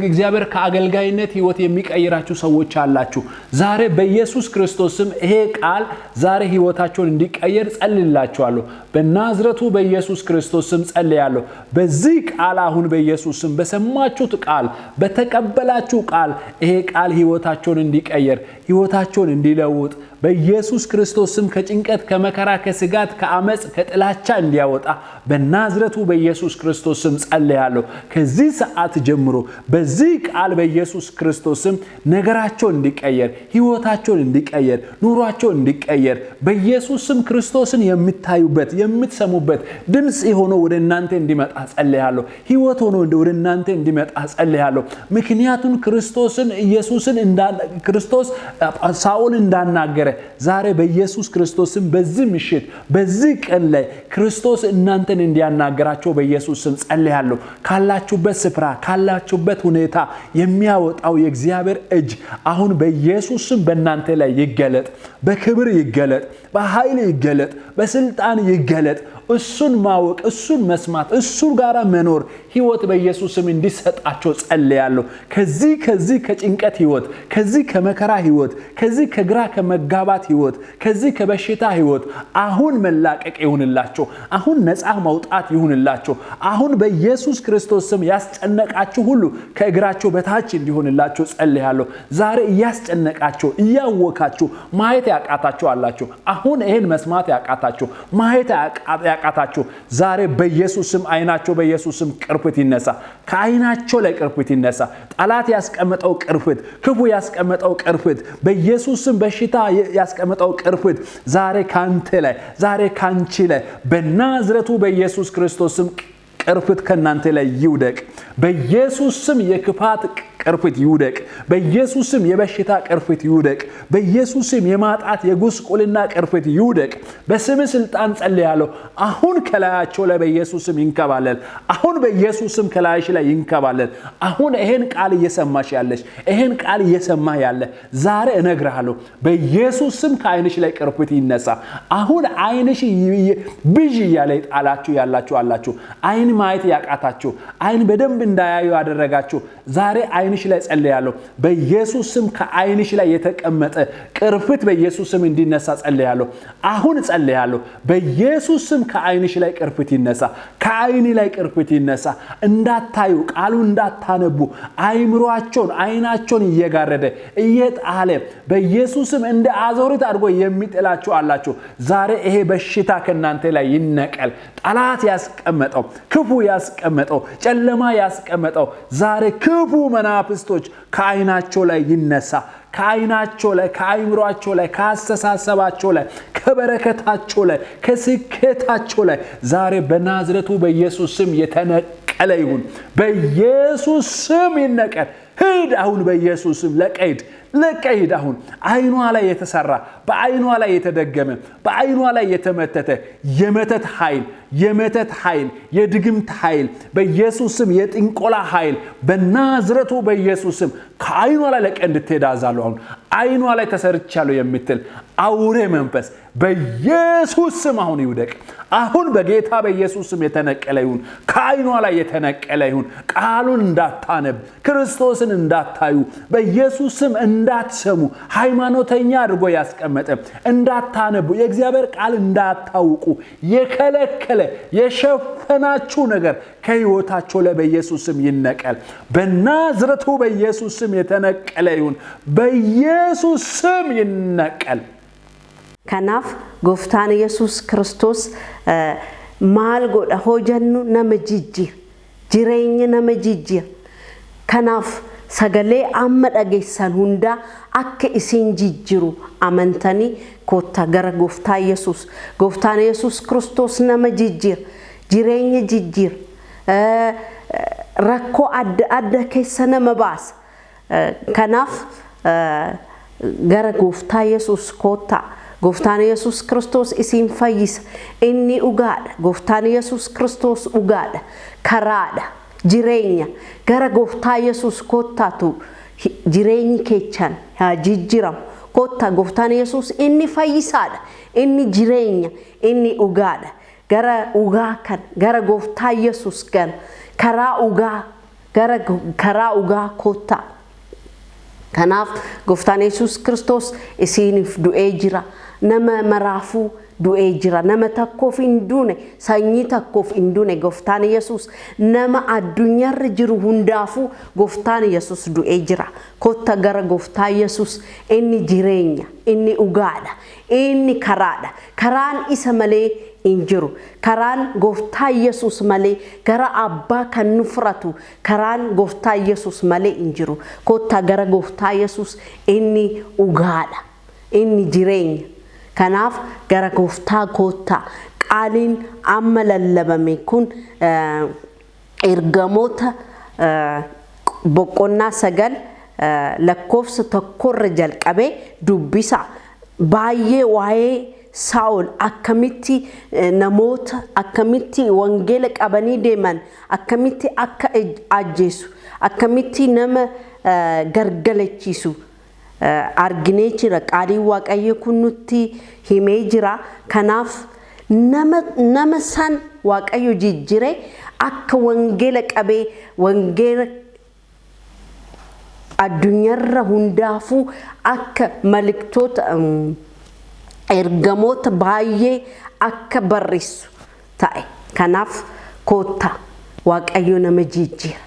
እግዚአብሔር ከአገልጋይነት ህይወት የሚቀይራችሁ ሰዎች አላችሁ። ዛሬ በኢየሱስ ክርስቶስም ይሄ ቃል ዛሬ ህይወታችሁን እንዲቀየር ጸልይላችኋለሁ። በናዝሬቱ በኢየሱስ ክርስቶስም ጸልያለሁ። በዚህ ቃል አሁን በኢየሱስም በሰማችሁት ቃል በተቀበላችሁ ቃል ይሄ ቃል ህይወታችሁን እንዲቀየር ህይወታችሁን እንዲለውጥ በኢየሱስ ክርስቶስም ከጭንቀት ከመከራ ከስጋት ከአመጽ ከጥላቻ እንዲያወጣ በናዝሬቱ በኢየሱስ ክርስቶስም ጸልያለሁ። ከዚህ ሰዓት ጀምሮ በዚህ ቃል በኢየሱስ ክርስቶስም ነገራቸው እንዲቀየር ህይወታቸው እንዲቀየር ኑሯቸው እንዲቀየር በኢየሱስም ክርስቶስን የምታዩበት የምትሰሙበት ድምጽ ሆኖ ወደ እናንተ እንዲመጣ ጸልያለሁ። ህይወት ሆኖ ወደ እናንተ እንዲመጣ ጸልያለሁ። ምክንያቱም ክርስቶስን ኢየሱስን ክርስቶስ ሳኦል እንዳናገረ ዛሬ በኢየሱስ ክርስቶስም በዚህ ምሽት በዚህ ቀን ላይ ክርስቶስ እናንተን እንዲያናገራቸው በኢየሱስም ጸልያለሁ። ካላችሁበት ስፍራ ካላችሁበት ሁኔታ የሚያወጣው የእግዚአብሔር እጅ አሁን በኢየሱስም በእናንተ ላይ ይገለጥ፣ በክብር ይገለጥ፣ በኃይል ይገለጥ፣ በስልጣን ይገለጥ። እሱን ማወቅ እሱን መስማት እሱ ጋር መኖር ህይወት በኢየሱስም እንዲሰጣቸው ጸልያለሁ። ከዚህ ከጭንቀት ህይወት ከዚህ ከመከራ ህይወት ከዚህ ከግራ ከመጋባት ህይወት ከዚህ ከበሽታ ህይወት አሁን መላቀቅ ይሁንላቸው። አሁን ነፃ መውጣት ይሁንላቸው። አሁን በኢየሱስ ክርስቶስም ያስጨነቃችሁ ሁሉ ከእግራቸው በታች እንዲሆንላቸው ጸልያለሁ። ዛሬ ያስጨነቃችሁ እያወካችሁ ማየት ያቃታችሁ አላችሁ። አሁን ይሄን መስማት ያቃታችሁ ማየት ያቃታችሁ ዛሬ በኢየሱስም አይናቸው በኢየሱስም ቅርፊት ይነሳ። ከአይናቸው ላይ ቅርፊት ይነሳ። ጠላት ያስቀመጠው ቅርፊት ክፉ ያስቀመጠው ቅርፊት በኢየሱስም በሽታ ያስቀመጠው ቅርፊት ዛሬ ካንተ ላይ ዛሬ ካንቺ ላይ በናዝሬቱ በኢየሱስ ክርስቶስም ቅርፊት ከናንተ ላይ ይውደቅ። በኢየሱስም የክፋት ቅርፊት ይውደቅ። በኢየሱስም የበሽታ ቅርፊት ይውደቅ። በኢየሱስም የማጣት የጉስቁልና ቅርፊት ይውደቅ። በስም ስልጣን ጸልያለሁ። አሁን ከላያቸው ላይ በኢየሱስም ይንከባለል። አሁን በኢየሱስም ከላይሽ ላይ ይንከባለል። አሁን ይሄን ቃል እየሰማሽ ያለሽ ይሄን ቃል እየሰማ ያለ ዛሬ እነግርሃለሁ በኢየሱስም ከአይንሽ ላይ ቅርፊት ይነሳ። አሁን አይንሽ ብዥ ያለ ጣላችሁ ያላችሁ አላችሁ። አይን ማየት ያቃታችሁ አይን በደንብ እንዳያዩ ያደረጋችሁ ዛሬ አይንሽ ላይ ጸልያለሁ። በኢየሱስም ከአይንሽ ላይ የተቀመጠ ቅርፊት በኢየሱስም እንዲነሳ ጸልያለሁ። አሁን ጸልያለሁ በኢየሱስም ከአይንሽ ላይ ቅርፊት ይነሳ። ከአይን ላይ ቅርፊት ይነሳ። እንዳታዩ ቃሉ እንዳታነቡ አይምሮአቸውን አይናቸውን እየጋረደ እየጣለ በኢየሱስም እንደ አዞሪት አድርጎ የሚጥላችሁ አላችሁ። ዛሬ ይሄ በሽታ ከናንተ ላይ ይነቀል። ጠላት ያስቀመጠው ክፉ ያስቀመጠው ጨለማ ያስቀመጠው ዛሬ ክፉ መናፍስቶች ከአይናቸው ላይ ይነሳ። ከአይናቸው ላይ ከአይምሮአቸው ላይ ከአስተሳሰባቸው ላይ ከበረከታቸው ላይ ከስኬታቸው ላይ ዛሬ በናዝሬቱ በኢየሱስ ስም የተነቀለ ይሁን። በኢየሱስ ስም ይነቀል። ሂድ አሁን በኢየሱስ ስም ለቀይድ አሁን አይኗ ላይ የተሰራ በአይኗ ላይ የተደገመ በአይኗ ላይ የተመተተ የመተት ኃይል የድግምት ኃይል በኢየሱስ ስም የጥንቆላ ኃይል በናዝሬቱ በኢየሱስ ስም ከአይኗ ላይ ለቀንድ ትሄዳዛለሁ። አሁን አይኗ ላይ ተሰርቻለሁ የምትል አውሬ መንፈስ በኢየሱስ ስም አሁን ይውደቅ። አሁን በጌታ በኢየሱስ ስም የተነቀለ ይሁን። ከአይኗ ላይ የተነቀለ ይሁን። ቃሉን እንዳታነብ ክርስቶስን እንዳታዩ በኢየሱስ ስም እንዳትሰሙ ሃይማኖተኛ አድርጎ ያስቀመጠ እንዳታነቡ የእግዚአብሔር ቃል እንዳታውቁ የከለከለ የሸፈናችሁ ነገር ከህይወታቸው ላይ በኢየሱስ ስም ይነቀል። በናዝሬቱ በኢየሱስ ስም የተነቀለ ይሁን። በኢየሱስ ስም ይነቀል። ከናፍ ጎፍታን ኢየሱስ ክርስቶስ ማል ጎዳ ሆጀኑ ነመጂጂ ጅሬኝ ነመጂጂ ከናፍ ሰገሌ አመዳገይሳን ሁንዳ አከ ኢሲን ጂጅሩ አመንተኒ ኮታ ገረ ጎፍታን ኢየሱስ ክርስቶስ ነመጂጂ ጅሬኝ ጂጂር ረኮ አደ ከሰነ መባስ ከናፍ ገረ ጎፍታ ኢየሱስ ኮታ ጎፍታን ኢየሱስ ክርስቶስ ኢሲን ፈይስ እኒ ኡጋዳ ጎፍታን ኢየሱስ ክርስቶስ ኡጋዳ ከራዳ ጅሬኛ ገረ ጎፍታ ኢየሱስ ኮታቱ ጅሬኝ ከቻን ያ ጂጂራም ኮታ ጎፍታን ኢየሱስ እኒ ፈይሳዳ እኒ ጅሬኛ እኒ ኡጋዳ gara ugaa kan gara gooftaa Yesuus kan karaa ugaa gara karaa ugaa kottaa. Kanaaf gooftaan Yesuus Kiristoos isiniif du'ee jira. Nama maraafuu du'ee jira. Nama tokkoof hin duune, sanyii tokkoof hin duune gooftaan Yesuus nama addunyaarra jiru hundaafuu gooftaan Yesuus du'ee jira. Kotta gara gooftaa Yesuus inni jireenya, inni ugaadha, inni karaadha. Karaan isa malee hin jiru. Karaan gooftaa Yesuus malee gara abbaa kan nu furatu karaan gooftaa Yesuus malee hin jiru. Kotta gara gooftaa Yesuus inni ugaadha, inni jireenya. Kanaaf gara gooftaa kottaa. Qaaliin amma lallabame kun ergamoota boqonnaa 9 lakkoofsa 1 jalqabee dubbisa. Baay'ee waa'ee Saul akkamitti namoota akkamitti wangeela qabanii deeman akkamitti akka ajjeesu akkamitti nama gargalachiisu arginee jira. Qaalii Waaqayyo kun nutti himee jira. Kanaaf nama san Waaqayyo jijjiire akka wangeela qabee wangeela addunyaarra hundaafuu akka maliktoota ergamoota baay'ee akka barreessu ta'e. Kanaaf kottaa Waaqayyo nama jijjiira.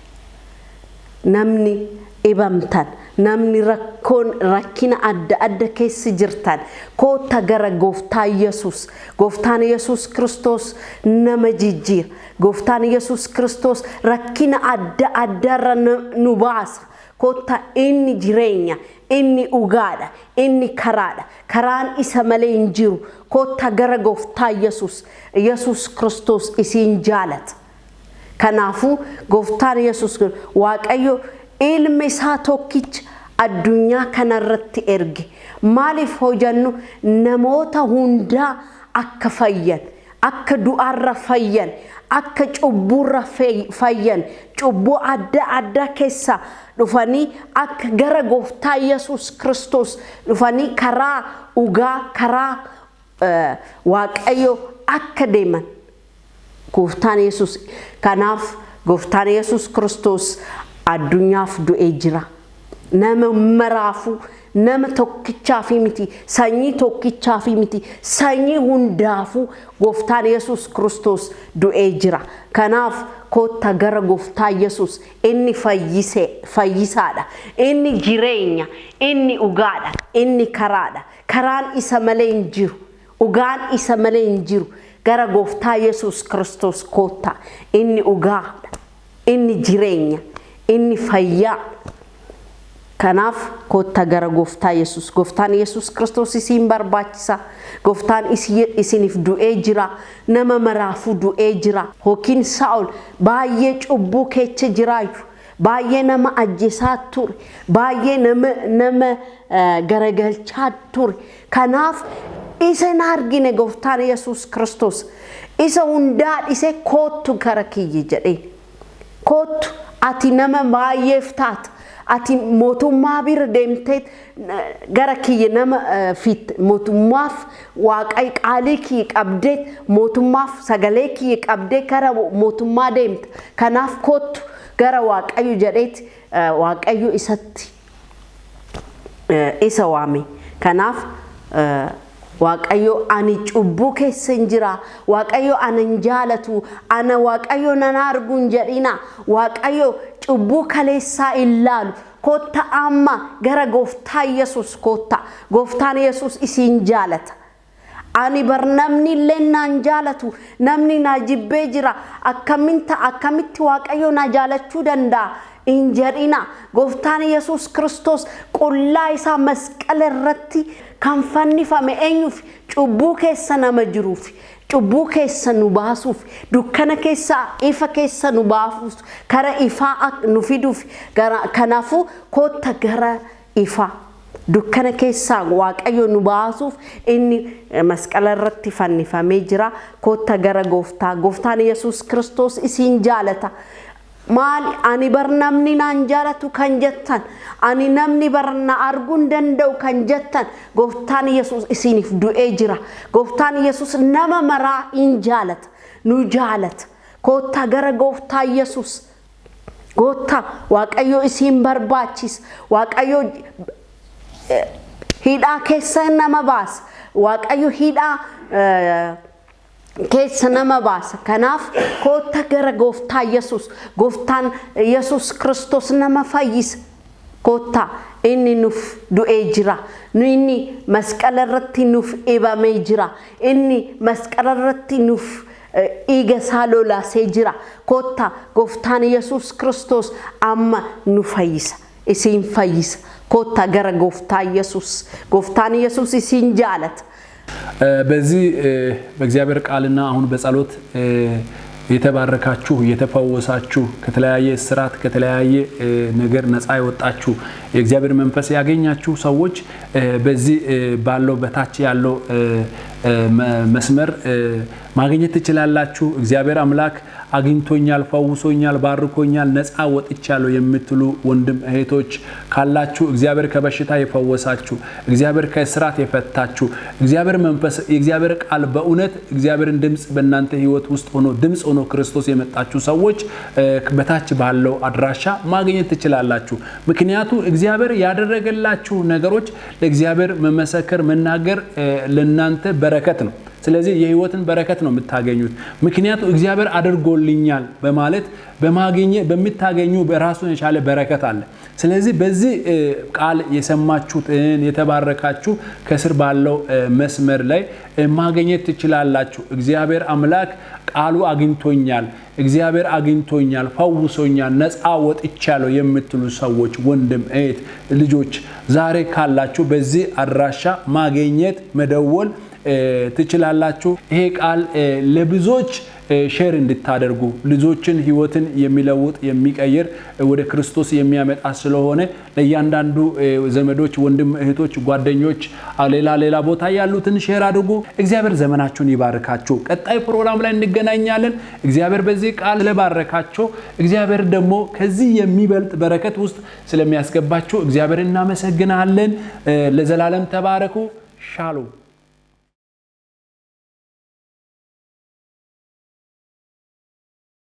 Namni ibamtan namni rakkina adda adda keessa jirtan kottaa gara gooftaa Yesuus. Gooftaan Yesuus Kiristoos nama jijjiira. Gooftaan Yesuus Kiristoos rakkina adda addarra nu baasa. Kottaa inni jireenya, inni ugaadha, inni karaadha. Karaan isa malee hin jiru. Kottaa gara gooftaa Yesuus. Yesuus Kiristoos isin jaalata. Kanaafuu gooftaan Yesuus Waaqayyo ilma isaa tokkicha addunyaa kanarratti erge. Maaliif hojjannu namoota hundaa akka fayyan, akka du'arra fayyan, akka cubburra fayyan, cubbuu adda adda keessa dhufanii akka gara gooftaa Yesuus Kiristoos dhufanii karaa ugaa karaa Waaqayyo akka deeman gooftaan Yesuus. Kanaaf gooftaan Yesuus Kiristoos addunyaaf du'ee jira. Nama maraafu nama tokkichaafi miti, sanyii tokkichaafi miti, sanyii hundaafu gooftaan Yesuus Kiristoos du'ee jira. Kanaaf kottaa gara gooftaa Yesuus inni fayyisaadha, inni jireenya, inni ugaadha, inni karaadha. Karaan isa malee hin jiru, ugaan isa malee hin jiru. Gara gooftaa Yesuus Kiristoos kottaa. Inni ugaadha, inni jireenya, inni fayyaa. Kanaaf kottaa gara gooftaa Yesuus. Gooftaan Yesuus Kiristoos isin barbaachisa. Gooftaan isiniif du'ee jira. Nama maraafu du'ee jira. Hookiin Saul baay'ee cubbuu keessa jiraayu. Baay'ee nama ajjeesaa ture. Baay'ee nama garagalchaa ture. Kanaaf isa hin argine gooftaan Yesuus Kiristoos. Isa hundaa dhisee kottu gara kiyya jedhee. Kottu ati nama baay'eef taata. Ati mootummaa bira deemtee gara kiyya nama fit mootummaaf Waaqayyo qaalii kiyya qabdee mootummaaf sagalee kiyya qabdee gara mootummaa deemta. Kanaaf kottu gara Waaqayyo jedheeti Waaqayyo isatti isa waame. Kanaaf Waaqayyo ani cubbuu keessa jira. Waaqayyo anan jaalatu. Ana Waaqayyo nan arguun jedhina. Waaqayyo cubbuu kaleessaa ilaalu. Kottaa amma gara gooftaa Yesuus kottaa. Gooftaan Yesuus isin jaalata. Ani barnamni illee naan jaalatu. Namni na jibbee jira. Akkamitti Waaqayyo na jaalachuu danda'a? In jedhina. Gooftaan Yesuus Kiristoos qullaa isaa masqala irratti kan fannifame eenyuuf? Cubbuu keessa nama jiruuf. Cubbuu keessa nu baasuuf, dukkana keessa ifa keessa nu baasuuf, kara ifaa nu fiduuf. Kanaafuu kottaa gara ifaa dukkana keessa Waaqayyo nu baasuuf inni masqala irratti fannifamee jira. Kottaa gara gooftaa. Gooftaan Yesuus Kiristoos isin jaalata. Maali ani barnamni naan jaalatu kan jettan, ani namni barna arguun danda'u kan jettan, gooftaan Yesuus isiniif du'ee jira. Gooftaan Yesuus nama maraa in jaalata. نجالت كوتا غرا غوفتا يسوس غوتا واقايو اسين برباچيس واقايو هيدا كيسن مباس واقايو هيدا كيسن مباس كناف كوتا غرا غوفتا يسوس غوفتان يسوس كريستوس نما فايس كوتا إني نوف دو إجرا إني مسكال الرتي نوف إبا ميجرا إني مسكال الرتي نوف إيجا سالو لا سيجرا كوتا غفتان يسوس كريستوس أما نفايس إسين فايس كوتا غرا غفتان يسوس إسين جالت በዚህ በእግዚአብሔር ቃልና አሁን በጸሎት የተባረካችሁ የተፈወሳችሁ ከተለያየ ስራት ከተለያየ ነገር ነፃ ያወጣችሁ የእግዚአብሔር መንፈስ ያገኛችሁ ሰዎች በዚህ ባለው በታች ያለው መስመር ማግኘት ትችላላችሁ። እግዚአብሔር አምላክ አግኝቶኛል፣ ፈውሶኛል፣ ባርኮኛል፣ ነፃ ወጥቻለሁ የምትሉ ወንድም እህቶች ካላችሁ እግዚአብሔር ከበሽታ የፈወሳችሁ፣ እግዚአብሔር ከስራት የፈታችሁ፣ እግዚአብሔር መንፈስ የእግዚአብሔር ቃል በእውነት እግዚአብሔርን ድምጽ በእናንተ ህይወት ውስጥ ሆኖ ድምጽ ሆኖ ክርስቶስ የመጣችሁ ሰዎች በታች ባለው አድራሻ ማግኘት ትችላላችሁ። ምክንያቱም እግዚአብሔር ያደረገላችሁ ነገሮች ለእግዚአብሔር መመሰከር መናገር ለእናንተ በረከት ነው። ስለዚህ የህይወትን በረከት ነው የምታገኙት። ምክንያቱም እግዚአብሔር አድርጎልኛል በማለት በሚታገኙ በራሱን የቻለ በረከት አለ። ስለዚህ በዚህ ቃል የሰማችሁትን የተባረካችሁ ከስር ባለው መስመር ላይ ማግኘት ትችላላችሁ። እግዚአብሔር አምላክ ቃሉ አግኝቶኛል፣ እግዚአብሔር አግኝቶኛል፣ ፈውሶኛል፣ ነፃ ወጥቻለሁ የምትሉ ሰዎች ወንድም እህት ልጆች ዛሬ ካላችሁ በዚህ አድራሻ ማግኘት መደወል ትችላላችሁ። ይሄ ቃል ለብዙዎች ሼር እንድታደርጉ ልጆችን ህይወትን የሚለውጥ የሚቀይር ወደ ክርስቶስ የሚያመጣ ስለሆነ ለእያንዳንዱ ዘመዶች ወንድም እህቶች ጓደኞች ሌላ ቦታ ያሉትን ሼር አድርጉ። እግዚአብሔር ዘመናችሁን ይባርካችሁ። ቀጣይ ፕሮግራም ላይ እንገናኛለን። እግዚአብሔር በዚህ ቃል ለባረካችሁ እግዚአብሔር ደግሞ ከዚህ የሚበልጥ በረከት ውስጥ ስለሚያስገባችሁ እግዚአብሔር እናመሰግናለን። ለዘላለም ተባረኩ። ሻሎም